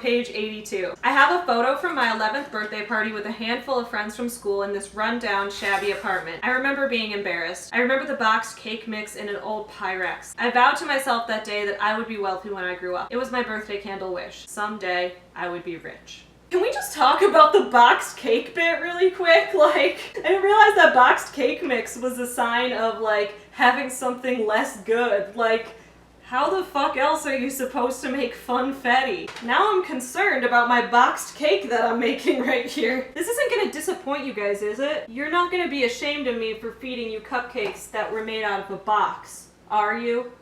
page 82. I have a photo from my 11th birthday party with a handful of friends from school in this run-down, shabby apartment. I remember being embarrassed. I remember the boxed cake mix in an old Pyrex. I vowed to myself that day that I would be wealthy when I grew up. It was my birthday candle wish. Someday, I would be rich. Can we just talk about the boxed cake bit really quick? Like, I didn't realize that boxed cake mix was a sign of, like, having something less good. Like, how the fuck else are you supposed to make funfetti? Now I'm concerned about my boxed cake that I'm making right here. This isn't gonna disappoint you guys, is it? You're not gonna be ashamed of me for feeding you cupcakes that were made out of a box, are you?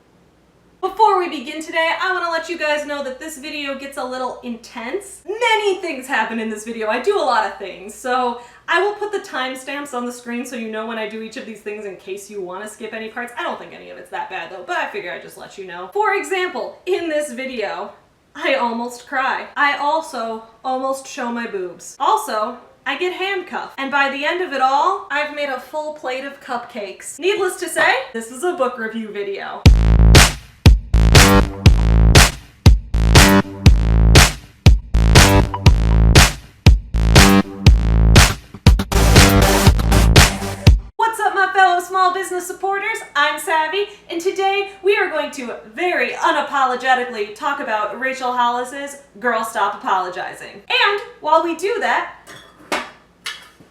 Before we begin today, I want to let you guys know that this video gets a little intense. Many things happen in this video. I do a lot of things, so I will put the timestamps on the screen so you know when I do each of these things in case you want to skip any parts. I don't think any of it's that bad though, but I figure I'd just let you know. For example, in this video, I almost cry. I also almost show my boobs. Also, I get handcuffed. And by the end of it all, I've made a full plate of cupcakes. Needless to say, this is a book review video. Small business supporters, I'm Savvy, and today we are going to very unapologetically talk about Rachel Hollis's Girl Stop Apologizing. And while we do that,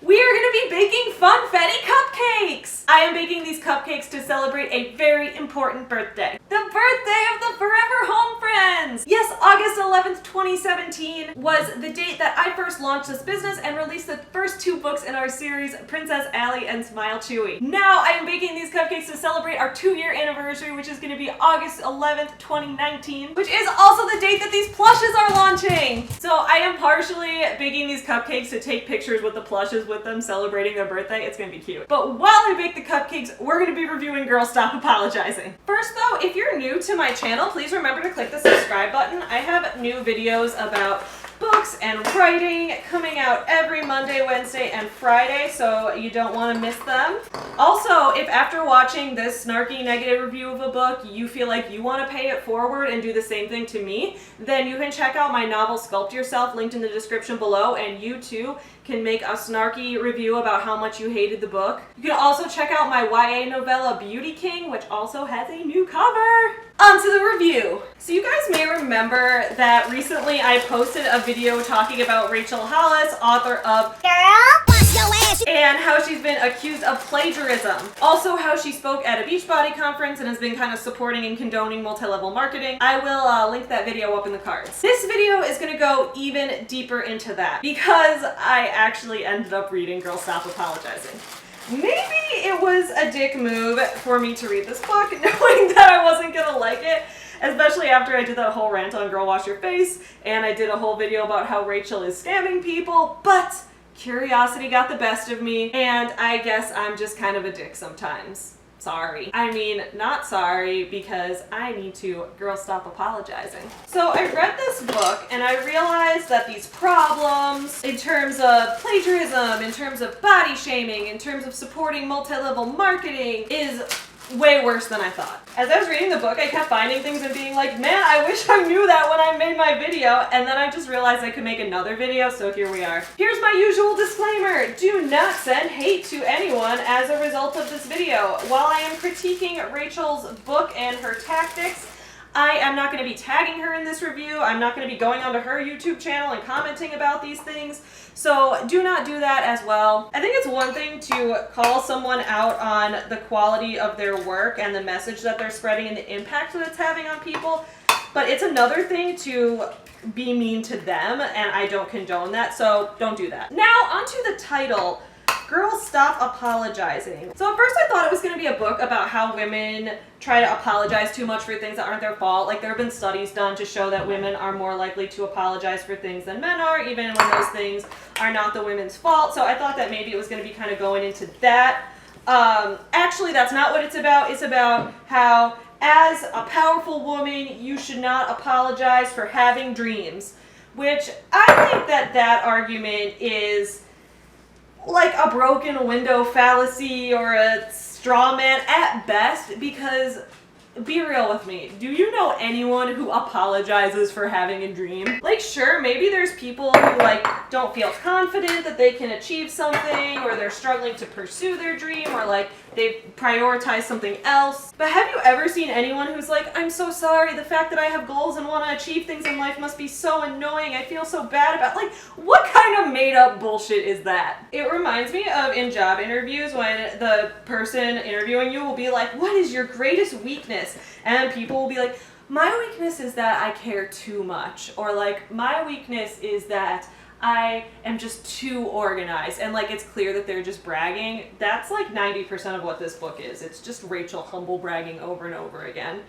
we are going to be baking Funfetti cupcakes! I am baking these cupcakes to celebrate a very important birthday. The birthday of the Forever Home Friends! Yes, August 11th, 2017 was the date that I first launched this business and released the first 2 books in our series, Princess Allie and Smile Chewie. Now I am baking these cupcakes to celebrate our 2-year anniversary, which is going to be August 11th, 2019, which is also the date that these plushes are launching! So I am partially baking these cupcakes to take pictures with the plushes with them celebrating their birthday. It's gonna be cute. But while I bake the cupcakes, we're gonna be reviewing Girl Stop Apologizing. First though, if you're new to my channel, please remember to click the subscribe button. I have new videos about books and writing coming out every Monday, Wednesday, and Friday, so you don't want to miss them. Also, if after watching this snarky negative review of a book, you feel like you want to pay it forward and do the same thing to me, then you can check out my novel Sculpt Yourself, linked in the description below, and you too can make a snarky review about how much you hated the book. You can also check out my YA novella Beauty King, which also has a new cover. On to the review. So you guys may remember that recently I posted a video talking about Rachel Hollis, author of and how she's been accused of plagiarism. Also how she spoke at a Beachbody conference and has been kind of supporting and condoning multi-level marketing. I will link that video up in the cards. This video is going to go even deeper into that because I actually ended up reading Girl Stop Apologizing. Maybe it was a dick move for me to read this book knowing that I wasn't gonna like it, especially after I did that whole rant on Girl Wash Your Face and I did a whole video about how Rachel is scamming people, but curiosity got the best of me and I guess I'm just kind of a dick sometimes. Sorry. I mean, not sorry, because I need to Girl Stop Apologizing. So I read this book and I realized that these problems in terms of plagiarism, in terms of body shaming, in terms of supporting multi-level marketing is way worse than I thought. As I was reading the book, I kept finding things and being like, man, I wish I knew that when I made my video, and then I just realized I could make another video, so here we are. Here's my usual disclaimer. Do not send hate to anyone as a result of this video. While I am critiquing Rachel's book and her tactics, I am not going to be tagging her in this review. I'm not going to be going onto her YouTube channel and commenting about these things. So do not do that as well. I think it's one thing to call someone out on the quality of their work and the message that they're spreading and the impact that it's having on people, but it's another thing to be mean to them, and I don't condone that, so don't do that. Now onto the title. Girl Stop Apologizing. So at first I thought it was going to be a book about how women try to apologize too much for things that aren't their fault. Like there have been studies done to show that women are more likely to apologize for things than men are, even when those things are not the women's fault. So I thought that maybe it was going to be kind of going into that. Actually, that's not what it's about. It's about how as a powerful woman, you should not apologize for having dreams, which I think that that argument is like a broken window fallacy or a straw man at best, because be real with me. Do you know anyone who apologizes for having a dream? Like, sure, maybe there's people who like don't feel confident that they can achieve something, or they're struggling to pursue their dream, or like they prioritize something else. But have you ever seen anyone who's like, I'm so sorry, the fact that I have goals and want to achieve things in life must be so annoying, I feel so bad about, like, what kind of made up bullshit is that? It reminds me of in job interviews when the person interviewing you will be like, what is your greatest weakness? And people will be like, my weakness is that I care too much, or like, my weakness is that I am just too organized, and like it's clear that they're just bragging. That's like 90% of what this book is. It's just Rachel humble bragging over and over again.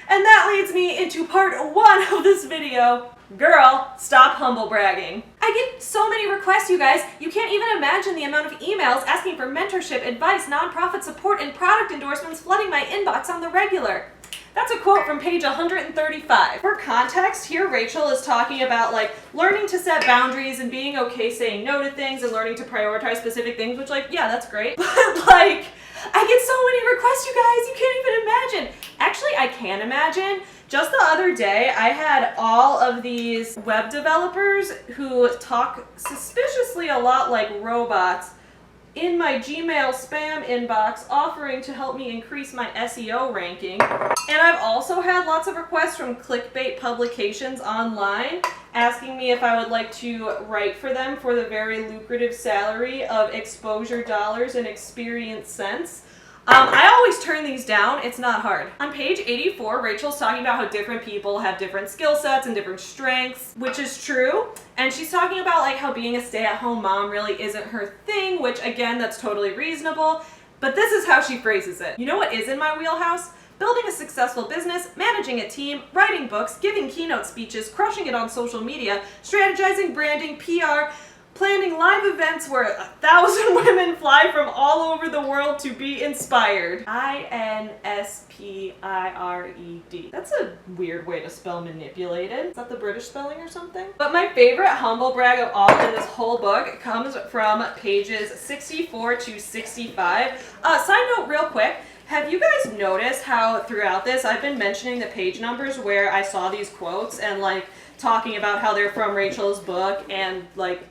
And that leads me into part 1 of this video. Girl, stop humble bragging. I get so many requests, you guys. You can't even imagine the amount of emails asking for mentorship, advice, nonprofit support, and product endorsements flooding my inbox on the regular. That's a quote from page 135. For context, here Rachel is talking about like learning to set boundaries and being okay saying no to things and learning to prioritize specific things, which like, yeah, that's great. But like, I get so many requests, you guys, you can't even imagine. Actually, I can imagine. Just the other day, I had all of these web developers who talk suspiciously a lot like robots in my Gmail spam inbox offering to help me increase my SEO ranking. And I've also had lots of requests from clickbait publications online asking me if I would like to write for them for the very lucrative salary of exposure dollars and experience cents. I always turn these down. It's not hard. On page 84, Rachel's talking about how different people have different skill sets and different strengths, which is true. And she's talking about like how being a stay-at-home mom really isn't her thing, which again, that's totally reasonable. But this is how she phrases it. You know what is in my wheelhouse? Building a successful business, managing a team, writing books, giving keynote speeches, crushing it on social media, strategizing, branding, PR, planning live events where 1,000 women fly from all over the world to be inspired. INSPIRED. That's a weird way to spell manipulated. Is that the British spelling or something? But my favorite humble brag of all in this whole book comes from pages 64 to 65. Side note real quick, have you guys noticed how throughout this I've been mentioning the page numbers where I saw these quotes and like talking about how they're from Rachel's book and like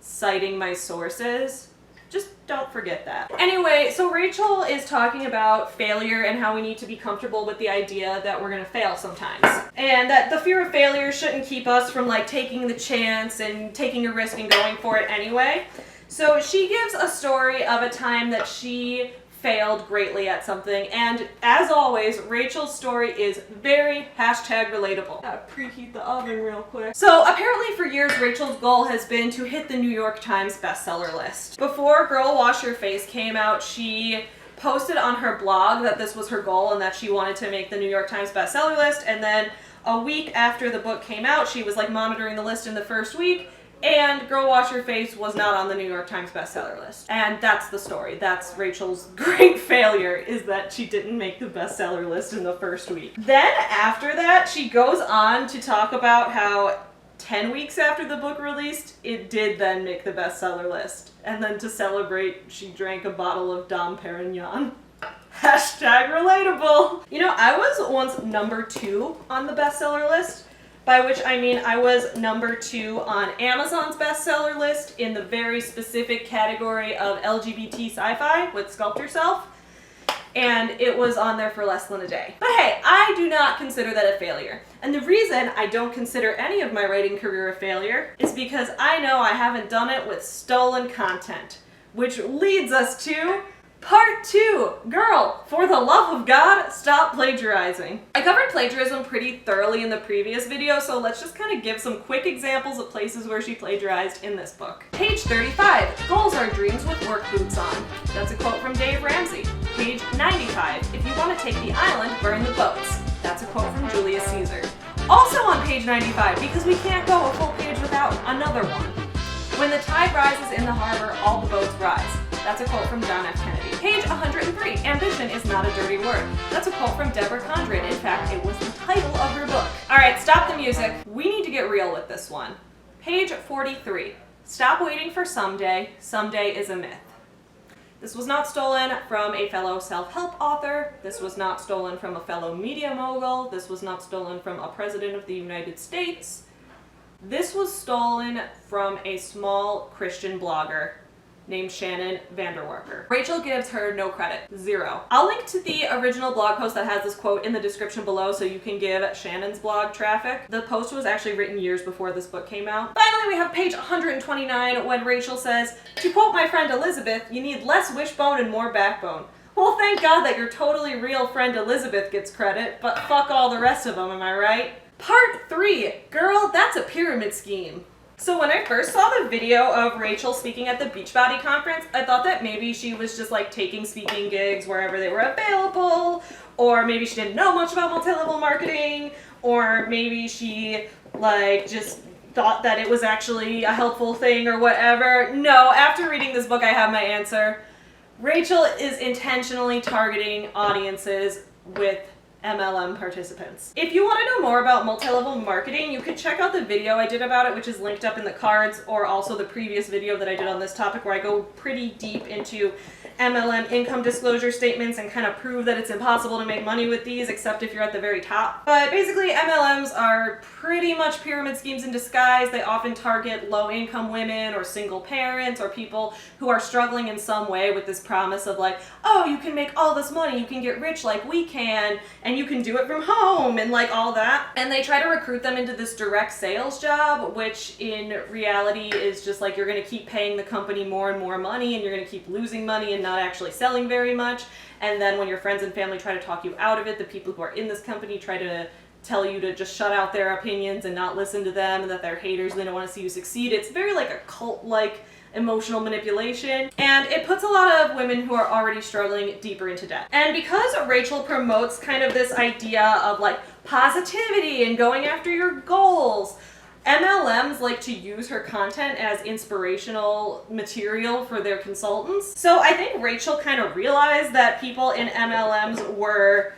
citing my sources? Just don't forget that. Anyway, so Rachel is talking about failure and how we need to be comfortable with the idea that we're gonna fail sometimes. And that the fear of failure shouldn't keep us from like taking the chance and taking a risk and going for it anyway. So she gives a story of a time that she failed greatly at something, and as always, Rachel's story is very #relatable. Gotta preheat the oven real quick. So apparently for years, Rachel's goal has been to hit the New York Times bestseller list. Before Girl Wash Your Face came out, she posted on her blog that this was her goal and that she wanted to make the New York Times bestseller list, and then a week after the book came out, she was like monitoring the list in the first week, and Girl Wash Your Face was not on the New York Times bestseller list. And that's the story. That's Rachel's great failure, is that she didn't make the bestseller list in the first week. Then after that, she goes on to talk about how 10 weeks after the book released, it did then make the bestseller list. And then to celebrate, she drank a bottle of Dom Perignon. #relatable. You know, I was once number 2 on the bestseller list. By which I mean I was number 2 on Amazon's bestseller list in the very specific category of LGBT sci-fi with Sculpt Yourself. And it was on there for less than a day. But hey, I do not consider that a failure. And the reason I don't consider any of my writing career a failure is because I know I haven't done it with stolen content. Which leads us to Part 2, girl, for the love of God, stop plagiarizing. I covered plagiarism pretty thoroughly in the previous video, so let's just kind of give some quick examples of places where she plagiarized in this book. Page 35, goals are dreams with work boots on. That's a quote from Dave Ramsey. Page 95, if you want to take the island, burn the boats. That's a quote from Julius Caesar. Also on page 95, because we can't go a full page without another one. When the tide rises in the harbor, all the boats rise. That's a quote from John F. Kennedy. Page 103, ambition is not a dirty word. That's a quote from Deborah Condren. In fact, it was the title of her book. All right, stop the music. We need to get real with this one. Page 43, stop waiting for someday. Someday is a myth. This was not stolen from a fellow self-help author. This was not stolen from a fellow media mogul. This was not stolen from a president of the United States. This was stolen from a small Christian blogger named Shannon Vanderwerker. Rachel gives her no credit, 0. I'll link to the original blog post that has this quote in the description below so you can give Shannon's blog traffic. The post was actually written years before this book came out. Finally, we have page 129 when Rachel says, to quote my friend Elizabeth, you need less wishbone and more backbone. Well, thank God that your totally real friend Elizabeth gets credit, but fuck all the rest of them, am I right? Part 3, girl, that's a pyramid scheme. So when I first saw the video of Rachel speaking at the Beachbody conference, I thought that maybe she was just like taking speaking gigs wherever they were available, or maybe she didn't know much about multi-level marketing, or maybe she like just thought that it was actually a helpful thing or whatever. No, after reading this book, I have my answer. Rachel is intentionally targeting audiences with MLM participants. If you want to know more about multi-level marketing, you can check out the video I did about it, which is linked up in the cards, or also the previous video that I did on this topic where I go pretty deep into MLM income disclosure statements and kind of prove that it's impossible to make money with these except if you're at the very top. But basically MLMs are pretty much pyramid schemes in disguise. They often target low-income women or single parents or people who are struggling in some way with this promise of like, oh, you can make all this money, you can get rich like we can, and you can do it from home and like all that. And they try to recruit them into this direct sales job, which in reality is just like you're going to keep paying the company more and more money and you're going to keep losing money and not actually selling very much. And then when your friends and family try to talk you out of it, the people who are in this company try to tell you to just shut out their opinions and not listen to them and that they're haters and they don't want to see you succeed. It's very like a cult-like emotional manipulation, and it puts a lot of women who are already struggling deeper into debt. And because Rachel promotes kind of this idea of like positivity and going after your goals, MLMs like to use her content as inspirational material for their consultants. So I think Rachel kind of realized that people in MLMs were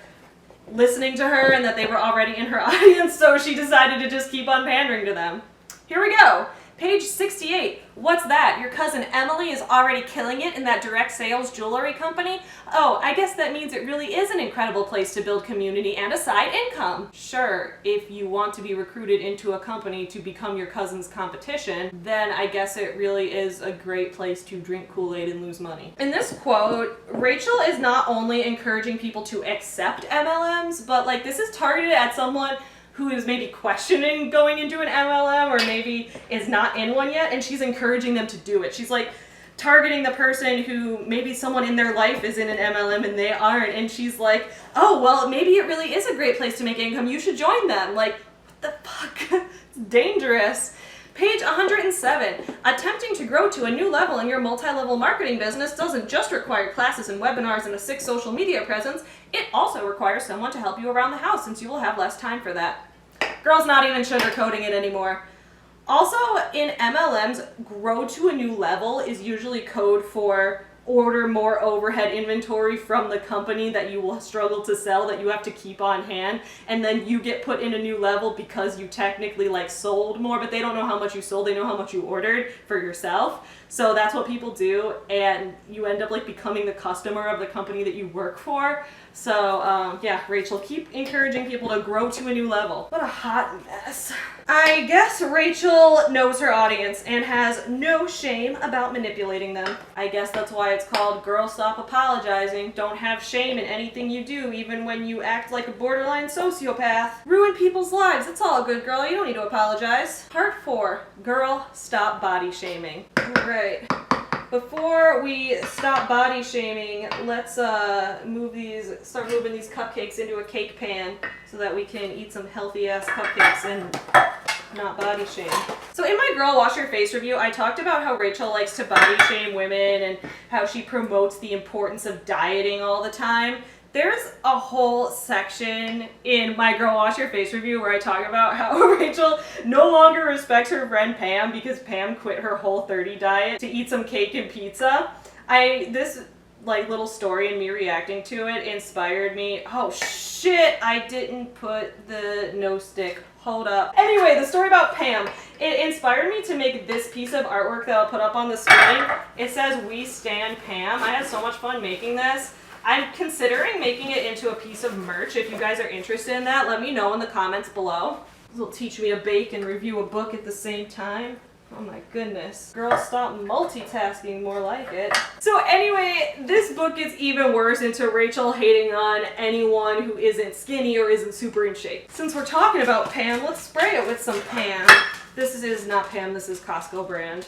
listening to her and that they were already in her audience, so she decided to just keep on pandering to them. Here we go. Page 68. What's that? Your cousin Emily is already killing it in that direct sales jewelry company? Oh, I guess that means it really is an incredible place to build community and a side income. Sure, if you want to be recruited into a company to become your cousin's competition, then I guess it really is a great place to drink Kool-Aid and lose money. In this quote, Rachel is not only encouraging people to accept MLMs, but like this is targeted at someone who is maybe questioning going into an MLM or maybe is not in one yet, and she's encouraging them to do it. She's like targeting the person who maybe someone in their life is in an MLM and they aren't, and she's like, oh, well, maybe it really is a great place to make income. You should join them. Like, what the fuck? It's dangerous. Page 107. Attempting to grow to a new level in your multi-level marketing business doesn't just require classes and webinars and a sick social media presence. It also requires someone to help you around the house since you will have less time for that. Girl's not even sugarcoating it anymore. Also, in MLMs, grow to a new level is usually code for order more overhead inventory from the company that you will struggle to sell that you have to keep on hand, and then you get put in a new level because you technically like sold more, but they don't know how much you sold, they know how much you ordered for yourself. So that's what people do, and you end up like becoming the customer of the company that you work for. So yeah, Rachel, keep encouraging people to grow to a new level. What a hot mess. I guess Rachel knows her audience and has no shame about manipulating them. I guess that's why it's called Girl Stop Apologizing. Don't have shame in anything you do, even when you act like a borderline sociopath. Ruin people's lives. It's all good, girl. You don't need to apologize. Part 4. Girl, stop body shaming. Alright. Before we stop body shaming, let's start moving these cupcakes into a cake pan so that we can eat some healthy ass cupcakes and not body shame. So in my Girl Wash Your Face review, I talked about how Rachel likes to body shame women and how she promotes the importance of dieting all the time. There's a whole section in my Girl Wash Your Face review where I talk about how Rachel no longer respects her friend Pam because Pam quit her Whole30 diet to eat some cake and pizza. This like little story and me reacting to it inspired me. Oh shit, I didn't put the no stick Hold up. Anyway, the story about Pam. It inspired me to make this piece of artwork that I'll put up on the screen. It says, "We stand Pam." I had so much fun making this. I'm considering making it into a piece of merch. If you guys are interested in that, let me know in the comments below. This will teach me to bake and review a book at the same time. Oh my goodness. Girls, stop multitasking, more like it. So anyway, this book gets even worse into Rachel hating on anyone who isn't skinny or isn't super in shape. Since we're talking about Pam, let's spray it with some Pam. This is not Pam, this is Costco brand.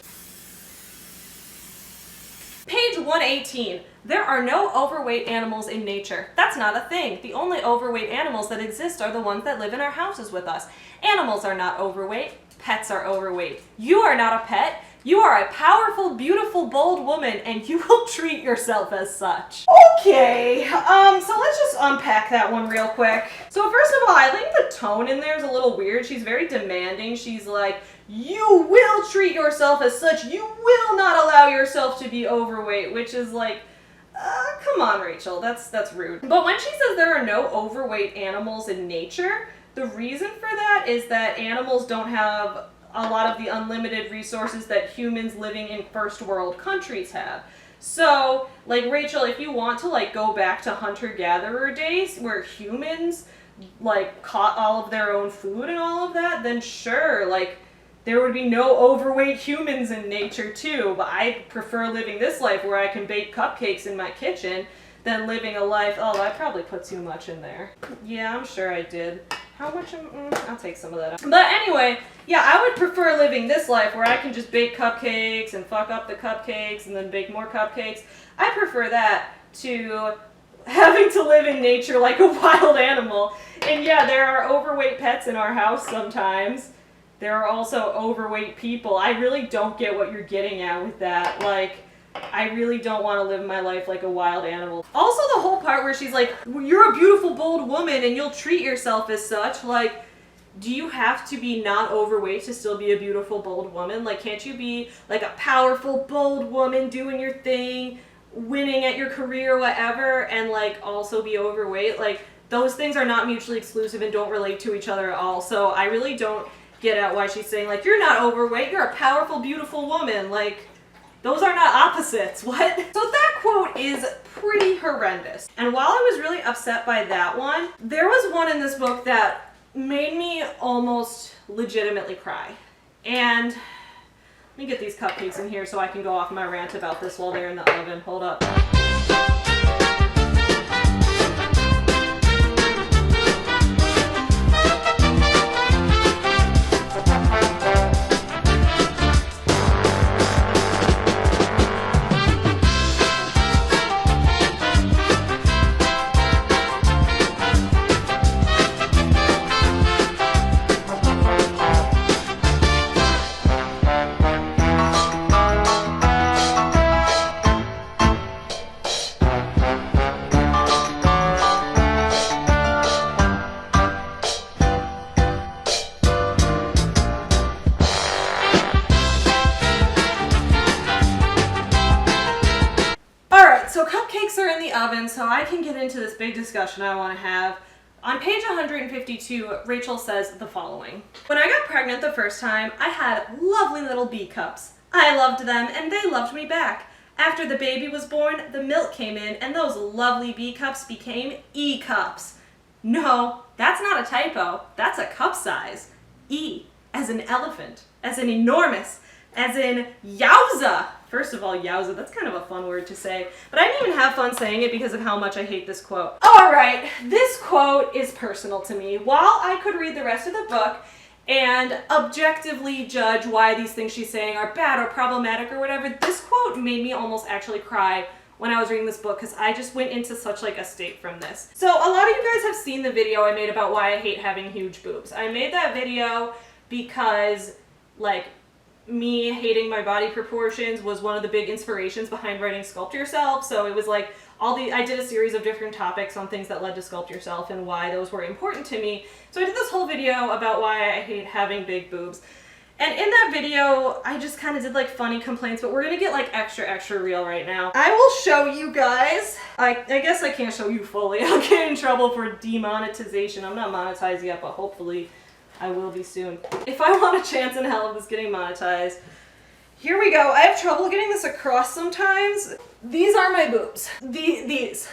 Page 118. There are no overweight animals in nature. That's not a thing. The only overweight animals that exist are the ones that live in our houses with us. Animals are not overweight. Pets are overweight. You are not a pet. You are a powerful, beautiful, bold woman, and you will treat yourself as such. Okay, so let's just unpack that one real quick. So first of all, I think the tone in there is a little weird. She's very demanding. She's like, you will treat yourself as such. You will not allow yourself to be overweight, which is like, come on, Rachel, that's rude. But when she says there are no overweight animals in nature, the reason for that is that animals don't have a lot of the unlimited resources that humans living in first world countries have. So, like, Rachel, if you want to, like, go back to hunter-gatherer days where humans, like, caught all of their own food and all of that, then sure, like, there would be no overweight humans in nature too, but I prefer living this life where I can bake cupcakes in my kitchen than living a life, oh, I probably put too much in there. Yeah, I'm sure I did. How much? I'll take some of that out. But anyway, yeah, I would prefer living this life where I can just bake cupcakes and fuck up the cupcakes and then bake more cupcakes. I prefer that to having to live in nature like a wild animal. And yeah, there are overweight pets in our house sometimes. There are also overweight people. I really don't get what you're getting at with that. Like, I really don't want to live my life like a wild animal. Also, the whole part where she's like, you're a beautiful, bold woman and you'll treat yourself as such. Like, do you have to be not overweight to still be a beautiful, bold woman? Like, can't you be like a powerful, bold woman doing your thing, winning at your career, whatever, and like also be overweight? Like, those things are not mutually exclusive and don't relate to each other at all. So I really don't get at why she's saying like, you're not overweight, you're a powerful, beautiful woman. Like, those are not opposites. What? So that quote is pretty horrendous. And while I was really upset by that one, there was one in this book that made me almost legitimately cry. And let me get these cupcakes in here so I can go off my rant about this while they're in the oven. Hold up. So cupcakes are in the oven, so I can get into this big discussion I want to have. On page 152, Rachel says the following. When I got pregnant the first time, I had lovely little B cups. I loved them, and they loved me back. After the baby was born, the milk came in, and those lovely B cups became E cups. No, that's not a typo. That's a cup size. E, as in elephant, as in enormous, as in yowza. First of all, yowza, that's kind of a fun word to say, but I didn't even have fun saying it because of how much I hate this quote. All right, this quote is personal to me. While I could read the rest of the book and objectively judge why these things she's saying are bad or problematic or whatever, this quote made me almost actually cry when I was reading this book because I just went into such like a state from this. So a lot of you guys have seen the video I made about why I hate having huge boobs. I made that video because like me hating my body proportions was one of the big inspirations behind writing Sculpt Yourself. So it was like I did a series of different topics on things that led to Sculpt Yourself and why those were important to me. So I did this whole video about why I hate having big boobs. And in that video, I just kind of did like funny complaints, but we're gonna get like extra real right now. I will show you guys. I guess I can't show you fully. I'll get in trouble for demonetization. I'm not monetized yet, but hopefully I will be soon. If I want a chance in hell of this getting monetized. Here we go. I have trouble getting this across sometimes. These are my boobs. These.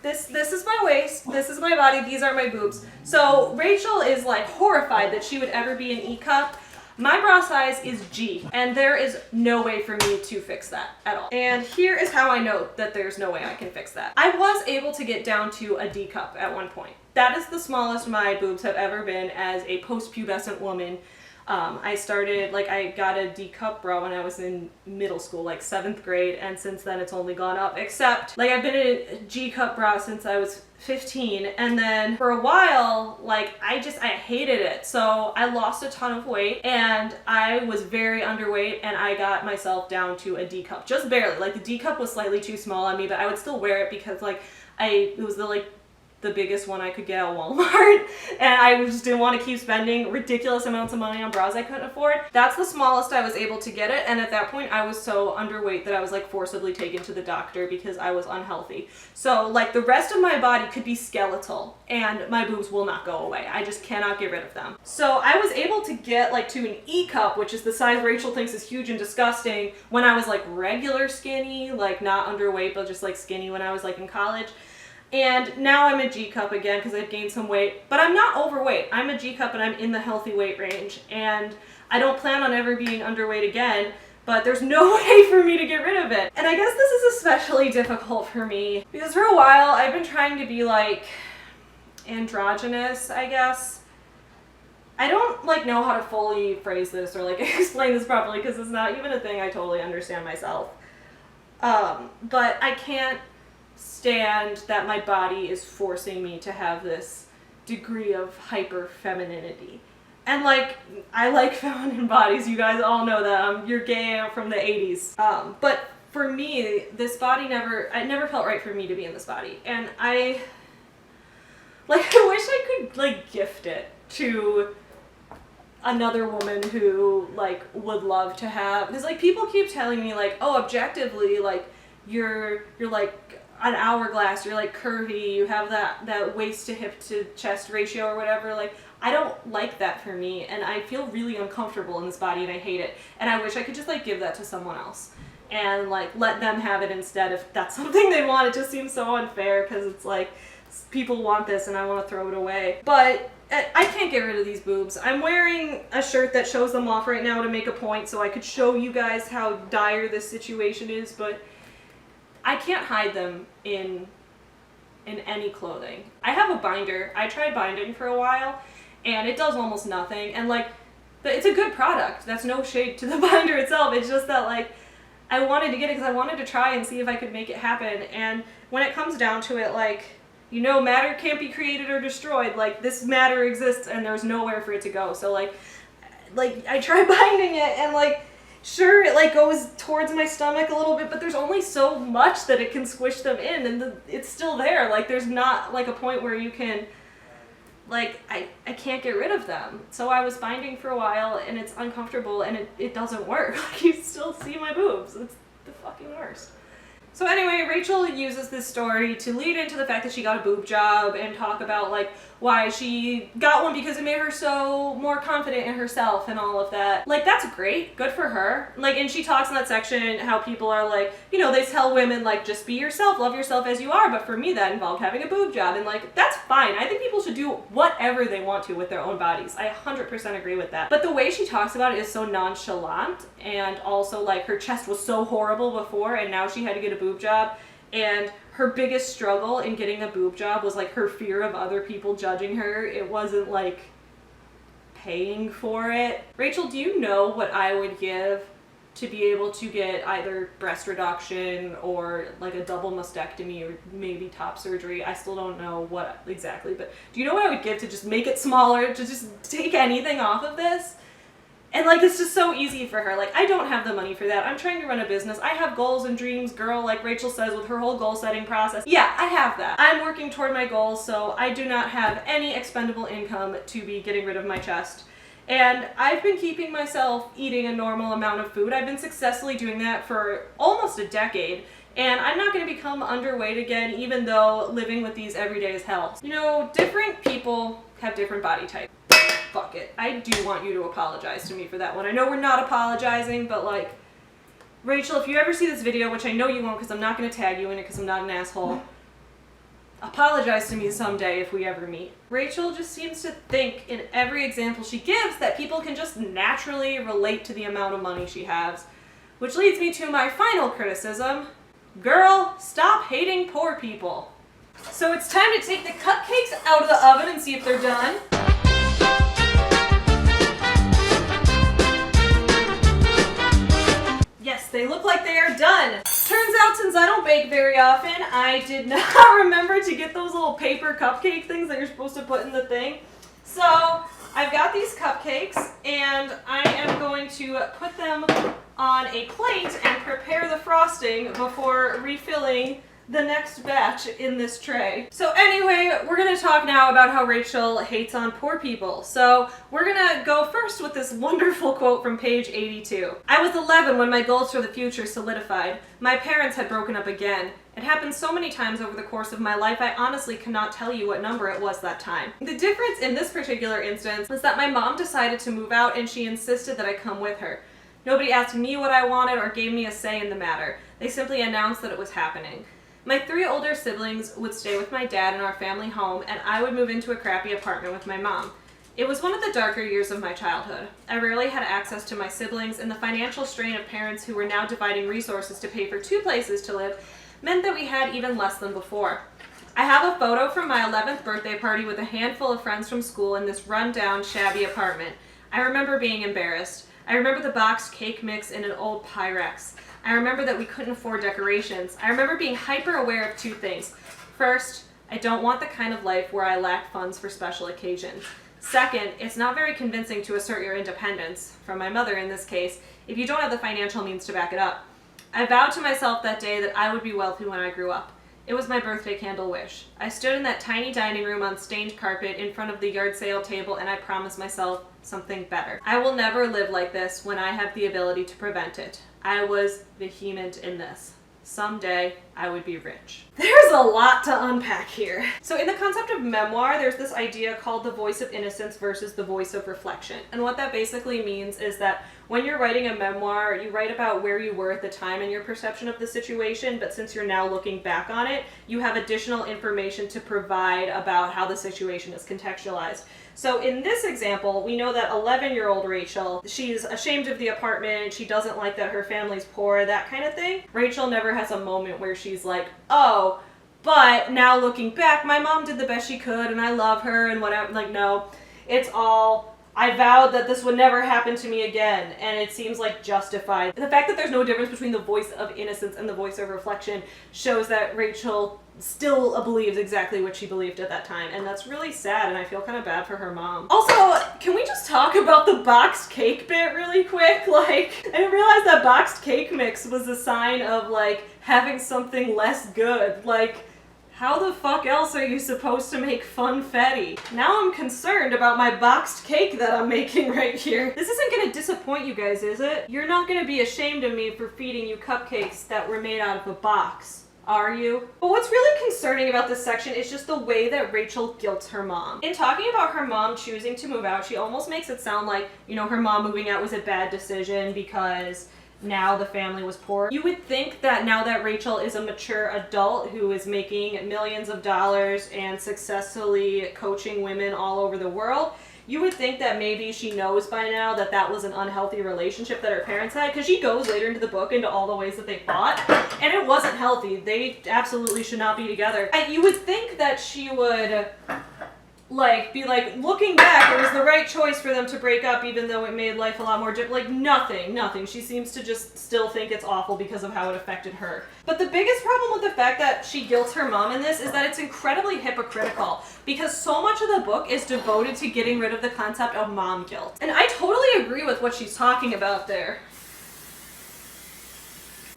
This is my waist, this is my body, these are my boobs. So Rachel is like horrified that she would ever be an E cup. My bra size is G, and there is no way for me to fix that at all. And here is how I know that there's no way I can fix that. I was able to get down to a D cup at one point. That is the smallest my boobs have ever been as a post-pubescent woman. I got a D cup bra when I was in middle school, like 7th grade, and since then it's only gone up, except like I've been in a G cup bra since I was 15, and then for a while, like I hated it. So I lost a ton of weight and I was very underweight, and I got myself down to a D cup, just barely. Like the D cup was slightly too small on me, but I would still wear it because like it was the biggest one I could get at Walmart, and I just didn't want to keep spending ridiculous amounts of money on bras I couldn't afford. That's the smallest I was able to get it, and at that point I was so underweight that I was like forcibly taken to the doctor because I was unhealthy. So like the rest of my body could be skeletal and my boobs will not go away. I just cannot get rid of them. So I was able to get like to an E cup, which is the size Rachel thinks is huge and disgusting, when I was like regular skinny, like not underweight but just like skinny when I was like in college. And now I'm a G cup again because I've gained some weight, but I'm not overweight. I'm a G cup and I'm in the healthy weight range, and I don't plan on ever being underweight again, but there's no way for me to get rid of it. And I guess this is especially difficult for me because for a while I've been trying to be like androgynous, I guess. I don't like know how to fully phrase this or like explain this properly because it's not even a thing I totally understand myself. But I can't stand that my body is forcing me to have this degree of hyper femininity. And like, I like feminine bodies, you guys all know that. You're gay from the 80s. But for me, this body it never felt right for me to be in this body. And I wish I could like gift it to another woman who like would love to have, because like people keep telling me like, oh, objectively, like you're like an hourglass, you're like curvy, you have that waist to hip to chest ratio or whatever. Like I don't like that for me, and I feel really uncomfortable in this body and I hate it, and I wish I could just like give that to someone else and like let them have it instead if that's something they want. It just seems so unfair because it's like people want this and I want to throw it away. But I can't get rid of these boobs. I'm wearing a shirt that shows them off right now to make a point so I could show you guys how dire this situation is, but I can't hide them in any clothing. I have a binder. I tried binding for a while and it does almost nothing, and like it's a good product. That's no shade to the binder itself. It's just that like I wanted to get it because I wanted to try and see if I could make it happen, and when it comes down to it, like, you know, matter can't be created or destroyed. Like this matter exists and there's nowhere for it to go. So like I tried binding it and like sure, it like goes towards my stomach a little bit, but there's only so much that it can squish them in, and it's still there. Like there's not like a point where you can, like, I can't get rid of them. So I was binding for a while and it's uncomfortable and it doesn't work. Like you still see my boobs. It's the fucking worst. So anyway, Rachel uses this story to lead into the fact that she got a boob job and talk about like why she got one because it made her so more confident in herself and all of that. Like that's great, good for her. Like, and she talks in that section how people are like, you know, they tell women like just be yourself, love yourself as you are, but for me that involved having a boob job, and like that's fine. I think people should do whatever they want to with their own bodies. I 100% agree with that. But the way she talks about it is so nonchalant, and also like her chest was so horrible before and now she had to get a boob job, and her biggest struggle in getting a boob job was like her fear of other people judging her. It wasn't like paying for it. Rachel, do you know what I would give to be able to get either breast reduction or like a double mastectomy or maybe top surgery? I still don't know what exactly, but do you know what I would give to just make it smaller, to just take anything off of this? And like, it's just so easy for her. Like, I don't have the money for that. I'm trying to run a business. I have goals and dreams, girl, like Rachel says with her whole goal setting process. Yeah, I have that. I'm working toward my goals, so I do not have any expendable income to be getting rid of my chest. And I've been keeping myself eating a normal amount of food. I've been successfully doing that for almost a decade. And I'm not going to become underweight again, even though living with these every day is hell. You know, different people have different body types. fuck it. I do want you to apologize to me for that one. I know we're not apologizing, but like, Rachel, if you ever see this video, which I know you won't because I'm not going to tag you in it because I'm not an asshole, apologize to me someday if we ever meet. Rachel just seems to think in every example she gives that people can just naturally relate to the amount of money she has. Which leads me to my final criticism. Girl, stop hating poor people. So it's time to take the cupcakes out of the oven and see if they're done. Yes, they look like they are done. Turns out since I don't bake very often, I did not remember to get those little paper cupcake things that you're supposed to put in the thing. So I've got these cupcakes and I am going to put them on a plate and prepare the frosting before refilling the next batch in this tray. So anyway, we're gonna talk now about how Rachel hates on poor people. So we're gonna go first with this wonderful quote from page 82. I was 11 when my goals for the future solidified. My parents had broken up again. It happened so many times over the course of my life, I honestly cannot tell you what number it was that time. The difference in this particular instance was that my mom decided to move out and she insisted that I come with her. Nobody asked me what I wanted or gave me a say in the matter. They simply announced that it was happening. My 3 older siblings would stay with my dad in our family home, and I would move into a crappy apartment with my mom. It was one of the darker years of my childhood. I rarely had access to my siblings, and the financial strain of parents who were now dividing resources to pay for 2 places to live meant that we had even less than before. I have a photo from my 11th birthday party with a handful of friends from school in this run-down, shabby apartment. I remember being embarrassed. I remember the boxed cake mix in an old Pyrex. I remember that we couldn't afford decorations. I remember being hyper aware of 2 things. First, I don't want the kind of life where I lack funds for special occasions. Second, it's not very convincing to assert your independence, from my mother in this case, if you don't have the financial means to back it up. I vowed to myself that day that I would be wealthy when I grew up. It was my birthday candle wish. I stood in that tiny dining room on stained carpet in front of the yard sale table and I promised myself something better. I will never live like this when I have the ability to prevent it. I was vehement in this. Someday, I would be rich. There's a lot to unpack here. So in the concept of memoir, there's this idea called the voice of innocence versus the voice of reflection. And what that basically means is that when you're writing a memoir, you write about where you were at the time and your perception of the situation, but since you're now looking back on it, you have additional information to provide about how the situation is contextualized. So in this example, we know that 11-year-old Rachel, she's ashamed of the apartment, she doesn't like that her family's poor, that kind of thing. Rachel never has a moment where she's like, oh, but now looking back, my mom did the best she could and I love her and whatever. Like, no, it's all, I vowed that this would never happen to me again, and it seems like justified. The fact that there's no difference between the voice of innocence and the voice of reflection shows that Rachel still believes exactly what she believed at that time, and that's really sad, and I feel kind of bad for her mom. Also, can we just talk about the boxed cake bit really quick? Like, I didn't realize that boxed cake mix was a sign of, like, having something less good. Like, how the fuck else are you supposed to make funfetti? Now I'm concerned about my boxed cake that I'm making right here. This isn't gonna disappoint you guys, is it? You're not gonna be ashamed of me for feeding you cupcakes that were made out of a box, are you? But what's really concerning about this section is just the way that Rachel guilts her mom. In talking about her mom choosing to move out, she almost makes it sound like, you know, her mom moving out was a bad decision because now the family was poor. You would think that now that Rachel is a mature adult who is making millions of dollars and successfully coaching women all over the world, you would think that maybe she knows by now that that was an unhealthy relationship that her parents had, because she goes later into the book into all the ways that they fought, and it wasn't healthy. They absolutely should not be together. You would think that she would be like, looking back, it was the right choice for them to break up even though it made life a lot more difficult. Like, nothing. She seems to just still think it's awful because of how it affected her. But the biggest problem with the fact that she guilts her mom in this is that it's incredibly hypocritical, because so much of the book is devoted to getting rid of the concept of mom guilt. And I totally agree with what she's talking about there.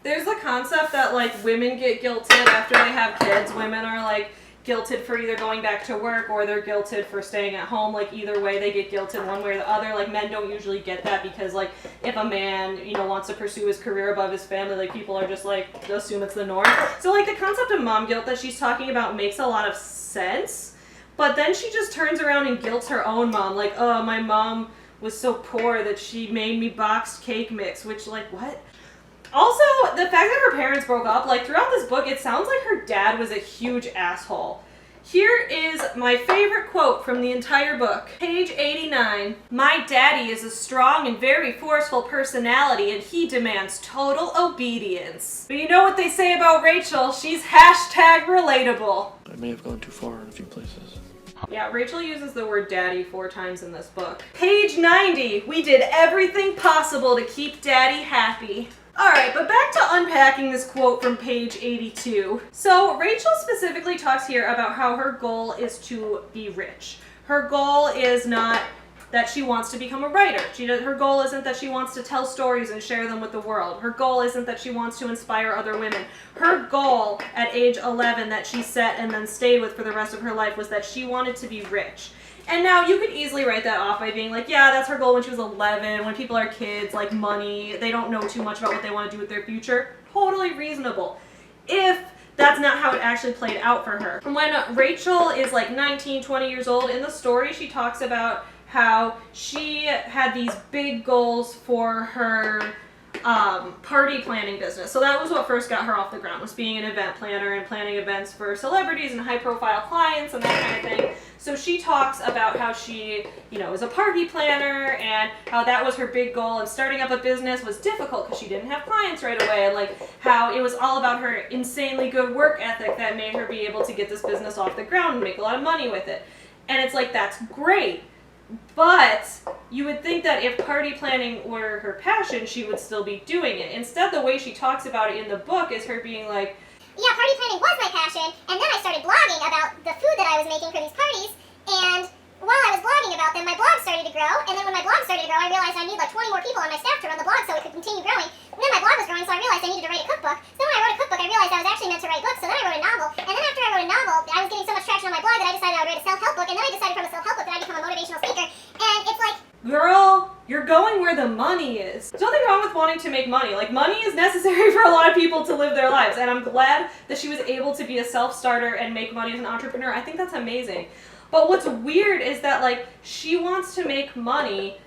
There's the concept that, like, women get guilted after they have kids. Women are, like, guilted for either going back to work or they're guilted for staying at home. Like, either way they get guilted one way or the other. Like, men don't usually get that because, like, if a man, you know, wants to pursue his career above his family, like, people are just like, assume it's the norm. So, like, the concept of mom guilt that she's talking about makes a lot of sense, But then she just turns around and guilts her own mom, like, oh, my mom was so poor that she made me boxed cake mix, which, like, what? Also, the fact that her parents broke up, like, throughout this book, it sounds like her dad was a huge asshole. Here is my favorite quote from the entire book. Page 89. My daddy is a strong and very forceful personality and he demands total obedience. But you know what they say about Rachel? She's hashtag relatable. I may have gone too far in a few places. Yeah, Rachel uses the word daddy 4 times in this book. Page 90. We did everything possible to keep daddy happy. Alright, but back to unpacking this quote from page 82. So Rachel specifically talks here about how her goal is to be rich. Her goal is not that she wants to become a writer. Her goal isn't that she wants to tell stories and share them with the world. Her goal isn't that she wants to inspire other women. Her goal at age 11 that she set and then stayed with for the rest of her life was that she wanted to be rich. And now you could easily write that off by being like, yeah, that's her goal when she was 11. When people are kids, like money, they don't know too much about what they want to do with their future. Totally reasonable. If that's not how it actually played out for her. When Rachel is like 19, 20 years old, in the story she talks about how she had these big goals for her party planning business. So that was what first got her off the ground, was being an event planner and planning events for celebrities and high profile clients and that kind of thing. So she talks about how she, is a party planner and how that was her big goal, and starting up a business was difficult because she didn't have clients right away, and like how it was all about her insanely good work ethic that made her be able to get this business off the ground and make a lot of money with it. And it's like, that's great. But you would think that if party planning were her passion, she would still be doing it. Instead, the way she talks about it in the book is her being like, yeah, party planning was my passion, and then I started blogging about the food that I was making for these parties, and while I was blogging about them, my blog started to grow, and then when my blog started to grow, I realized I need like 20 more people on my staff to run the blog so it could continue growing. And then my blog was growing, so I realized I needed to write a cookbook. So then when I wrote a cookbook, I realized I was actually meant to write books, so then I wrote a novel, and then after I wrote a novel, I was getting so much traction on my blog that I decided I would write a self-help book, and then I decided from a self-help book that I'd become a motivational speaker, and it's like, girl, you're going where the money is. There's nothing wrong with wanting to make money. Like, money is necessary for a lot of people to live their lives, and I'm glad that she was able to be a self-starter and make money as an entrepreneur. I think that's amazing. But what's weird is that, like, she wants to make money,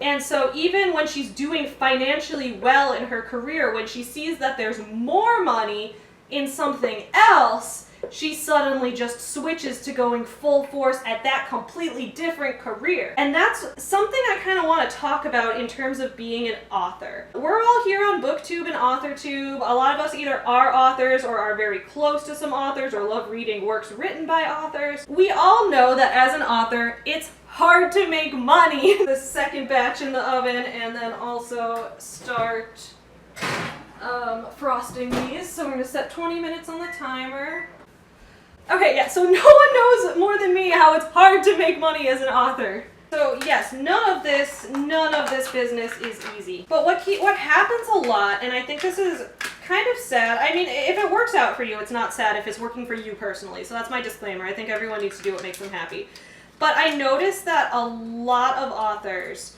and so even when she's doing financially well in her career, when she sees that there's more money in something else, she suddenly just switches to going full force at that completely different career. And that's something I kind of want to talk about in terms of being an author. We're all here on BookTube and AuthorTube. A lot of us either are authors or are very close to some authors or love reading works written by authors. We all know that as an author, it's hard to make money. The second batch in the oven, and then also start frosting these. So we're going to set 20 minutes on the timer. Okay, yeah, so no one knows more than me how it's hard to make money as an author. So yes, none of this business is easy. But what happens a lot, and I think this is kind of sad, I mean, if it works out for you, it's not sad if it's working for you personally. So that's my disclaimer. I think everyone needs to do what makes them happy. But I noticed that a lot of authors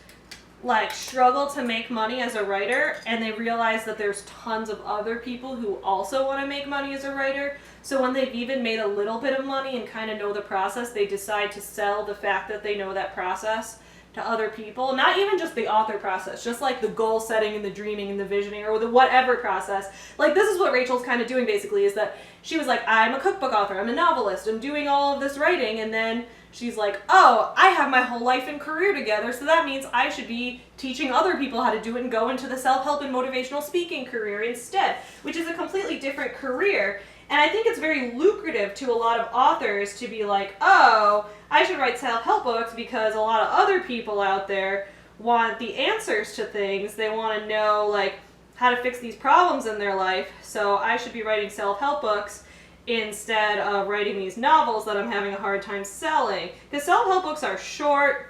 struggle to make money as a writer, and they realize that there's tons of other people who also want to make money as a writer. So when they've even made a little bit of money and kind of know the process, they decide to sell the fact that they know that process to other people. Not even just the author process, just like the goal setting and the dreaming and the visioning or the whatever process. Like, this is what Rachel's kind of doing basically, is that she was like, I'm a cookbook author, I'm a novelist, I'm doing all of this writing, and then she's like, oh, I have my whole life and career together, so that means I should be teaching other people how to do it and go into the self-help and motivational speaking career instead, which is a completely different career. And I think it's very lucrative to a lot of authors to be like, oh, I should write self-help books because a lot of other people out there want the answers to things. They want to know, like, how to fix these problems in their life, so I should be writing self-help books instead of writing these novels that I'm having a hard time selling. Because self-help books are short.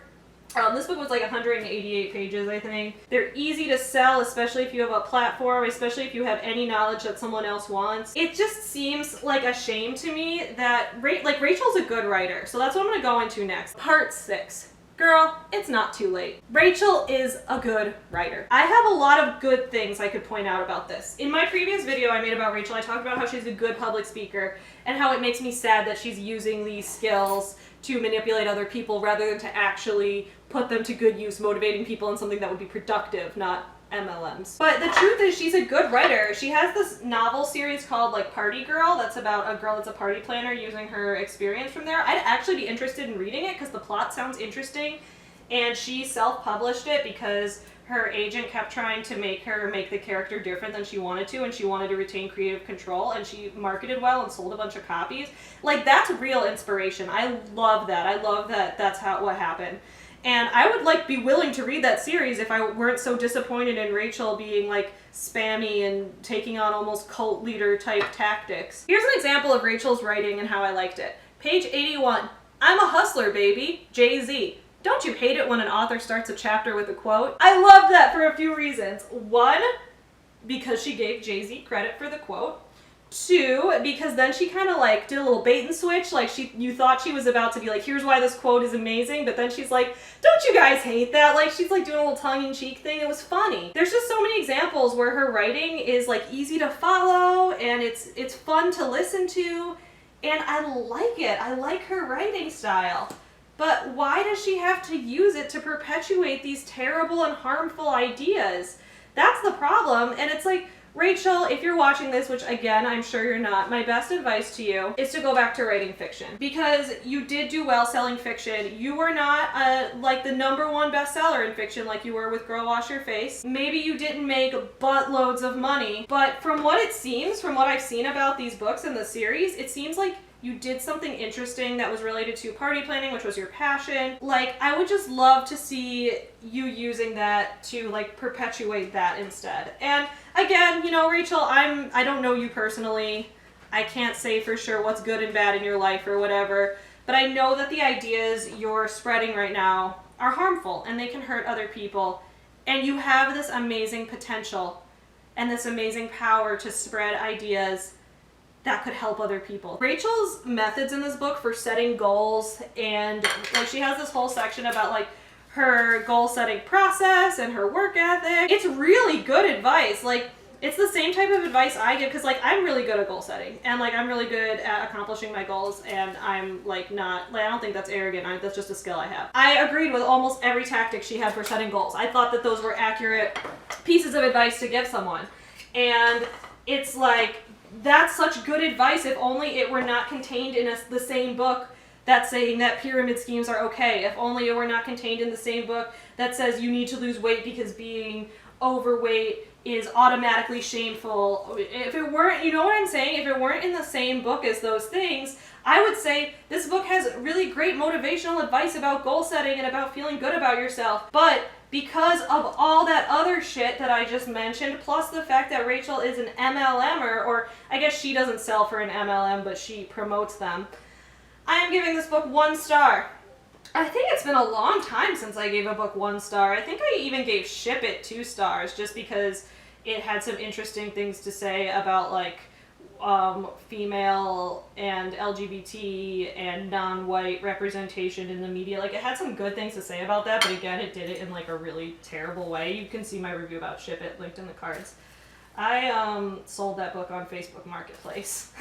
This book was like 188 pages, I think. They're easy to sell, especially if you have a platform, especially if you have any knowledge that someone else wants. It just seems like a shame to me that, Rachel's a good writer, so that's what I'm going to go into next. Part 6. Girl, it's not too late. Rachel is a good writer. I have a lot of good things I could point out about this. In my previous video I made about Rachel, I talked about how she's a good public speaker and how it makes me sad that she's using these skills to manipulate other people rather than to actually put them to good use, motivating people in something that would be productive, not MLMs. But the truth is she's a good writer. She has this novel series called like Party Girl that's about a girl that's a party planner using her experience from there. I'd actually be interested in reading it because the plot sounds interesting, and she self-published it because her agent kept trying to make her make the character different than she wanted to, and she wanted to retain creative control, and she marketed well and sold a bunch of copies. Like, that's real inspiration. I love that. I love that that's what happened. And I would like be willing to read that series if I weren't so disappointed in Rachel being like spammy and taking on almost cult leader type tactics. Here's an example of Rachel's writing and how I liked it. Page 81. I'm a hustler, baby. Jay-Z. Don't you hate it when an author starts a chapter with a quote? I loved that for a few reasons. One, because she gave Jay-Z credit for the quote. Two, because then she kind of like did a little bait and switch. Like you thought she was about to be like, here's why this quote is amazing, but then she's like, don't you guys hate that? Like, she's like doing a little tongue-in-cheek thing. It was funny. There's just so many examples where her writing is like easy to follow and it's fun to listen to, and I like it. I like her writing style. But why does she have to use it to perpetuate these terrible and harmful ideas? That's the problem. And it's like, Rachel, if you're watching this, which again, I'm sure you're not, my best advice to you is to go back to writing fiction. Because you did do well selling fiction. You were not like the #1 bestseller in fiction like you were with Girl Wash Your Face. Maybe you didn't make buttloads of money, but from what it seems, from what I've seen about these books in the series, it seems like you did something interesting that was related to party planning, which was your passion. Like, I would just love to see you using that to like perpetuate that instead. And again, you know, Rachel, I don't know you personally. I can't say for sure what's good and bad in your life or whatever, but I know that the ideas you're spreading right now are harmful and they can hurt other people. And you have this amazing potential and this amazing power to spread ideas that could help other people. Rachel's methods in this book for setting goals, and like she has this whole section about like her goal setting process and her work ethic. It's really good advice. Like, it's the same type of advice I give, because like I'm really good at goal setting and like I'm really good at accomplishing my goals, and I'm like not, like, I don't think that's arrogant. That's just a skill I have. I agreed with almost every tactic she had for setting goals. I thought that those were accurate pieces of advice to give someone. And it's like, that's such good advice if only it were not contained in the same book that's saying that pyramid schemes are okay. If only it were not contained in the same book that says you need to lose weight because being overweight is automatically shameful. If it weren't, you know what I'm saying? If it weren't in the same book as those things, I would say this book has really great motivational advice about goal setting and about feeling good about yourself. But because of all that other shit that I just mentioned, plus the fact that Rachel is an MLMer, or I guess she doesn't sell for an MLM, but she promotes them, I am giving this book 1 star. I think it's been a long time since I gave a book 1 star. I think I even gave Ship It 2 stars just because it had some interesting things to say about like female and LGBT and non-white representation in the media. Like, it had some good things to say about that, but again, it did it in like a really terrible way. You can see my review about Ship It linked in the cards. I sold that book on Facebook Marketplace.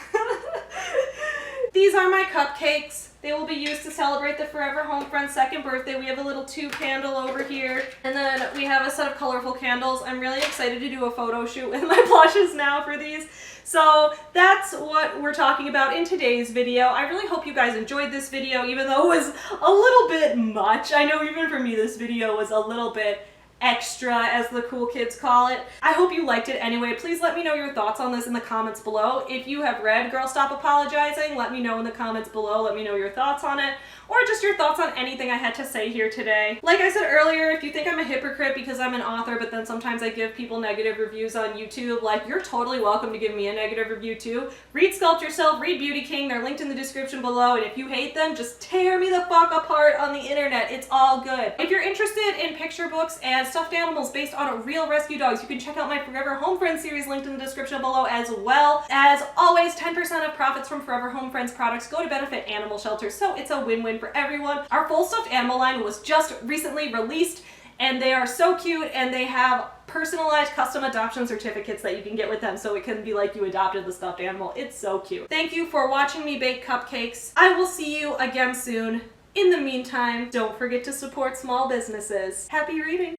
These are my cupcakes. They will be used to celebrate the Forever Home Friend's 2nd birthday. We have a little tube candle over here. And then we have a set of colorful candles. I'm really excited to do a photo shoot with my plushes now for these. So that's what we're talking about in today's video. I really hope you guys enjoyed this video, even though it was a little bit much. I know even for me this video was a little bit extra, as the cool kids call it. I hope you liked it anyway. Please let me know your thoughts on this in the comments below. If you have read Girl Stop Apologizing, let me know in the comments below. Let me know your thoughts on it, or just your thoughts on anything I had to say here today. Like I said earlier, if you think I'm a hypocrite because I'm an author, but then sometimes I give people negative reviews on YouTube, like, you're totally welcome to give me a negative review too. Read Sculpt Yourself, read Beauty King, they're linked in the description below, and if you hate them, just tear me the fuck apart on the internet. It's all good. If you're interested in picture books and stuffed animals based on real rescue dogs. You can check out my Forever Home Friends series linked in the description below as well. As always, 10% of profits from Forever Home Friends products go to benefit animal shelters, so it's a win-win for everyone. Our full stuffed animal line was just recently released, and they are so cute, and they have personalized custom adoption certificates that you can get with them, so it can be like you adopted the stuffed animal. It's so cute. Thank you for watching me bake cupcakes. I will see you again soon. In the meantime, don't forget to support small businesses. Happy reading!